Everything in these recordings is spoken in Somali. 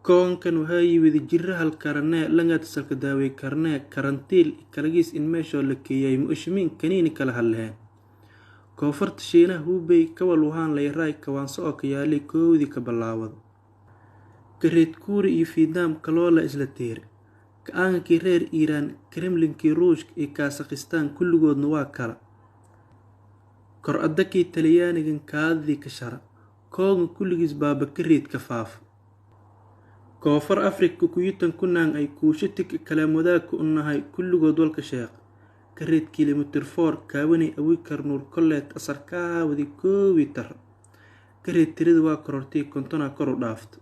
koonkan waxaa yimid jiraha karane langa tasalka daaway karne karantiil kalagiis in meesha la keeyay mushmiin kaniini kala hadleen koonfurta Shiinaha Hubei kawal waxaan la yaray kawaanso oo ka yaali koowdi ka bilaawado Great Kuuri iyo Vietnam kaloola isla tiir ka-aankii reer Iiraan Kremlinkii Ruushka iyo Kazakhstan kulligoodna waa kala kor adakii Talyaanigan kaadii ka shara koonga kulligiis baaba Great ka faaf koonfur Afrika kuyutan kunaan ay kuushatik kala madaaka u nahay kulligood walka sheeq Great kilometer 4 kaawani awi karnuur kolleed asarkaa wadi koowi tar Great tirida waa korortii kontona kor u dhaafto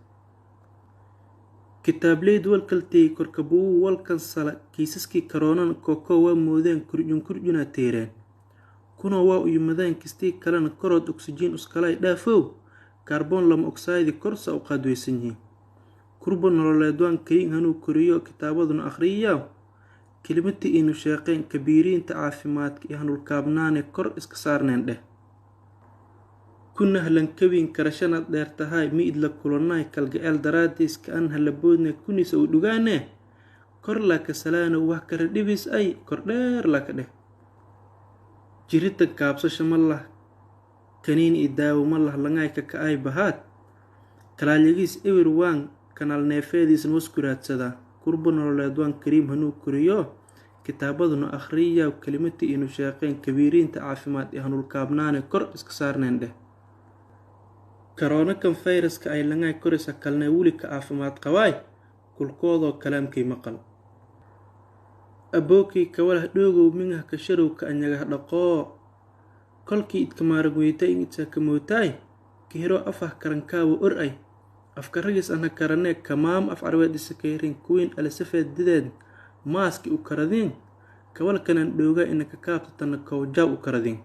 kitaableed walkaltay korkabuu walkan sala kiisaskii karoonan koko waa moodeen kurjuna teereen kuna waa u yimaadeen kistii kalena korod oksijiin uskalay dhaafow carbon lama oxide korsa u qaadweysan yihiin kurban nololeedwaan kariin hanuu koriyo kitaabaduna akhriyaa kelimadii inuu sheeqeen kabiiriinta caafimaadka iyo hanul kaabnaane kor iska saarneen dheh kuna halan kabin karashana dheer tahay miid la kulanay kalgaceel daraadiis ka an halaboodna kunisa u dhugaane kor la ka salaano wax kara dhibis ay kor dheer la ka dheh jirita kaabsasho mallah kaniin idaawo mallah langay ka ay bahaad kalaaligis everyone kanal neefeediis muskuradsada kurban nololeedwaan kariim hanuu koriyo kitaabaduna akhriya kelimadii inuu sheeqeen kabiiriinta caafimaad iyo hanul kaabnaane kor iska saarneen dheh Corona viruska ay langay korisa kalne wuli ka caafimaad qabaay kulkoodoo kalaamkay maqal abookii kawala dhoogow minga ka sharow ka anyaga dhaqoo kolkii idka maaragweytay inta ka mootay kihiro afah karankaawo ay afka ragis ana karane kamaam af arweedisa kayrin queen alisafed dideed maaski u karadin kawala kanan dhooga inaka kaabtana kawjaw u karadin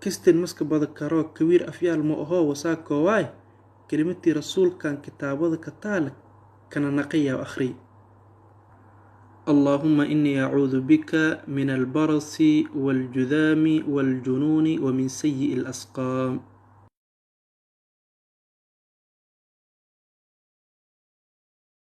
kistin maska bada karo kawiir afyaal ma aho wasaako waay kelimadii rasuulkan kitaabada ka taal kana naqiya akhri اللهم إني أعوذ بك من البرص والجذام والجنون ومن سيء الأسقام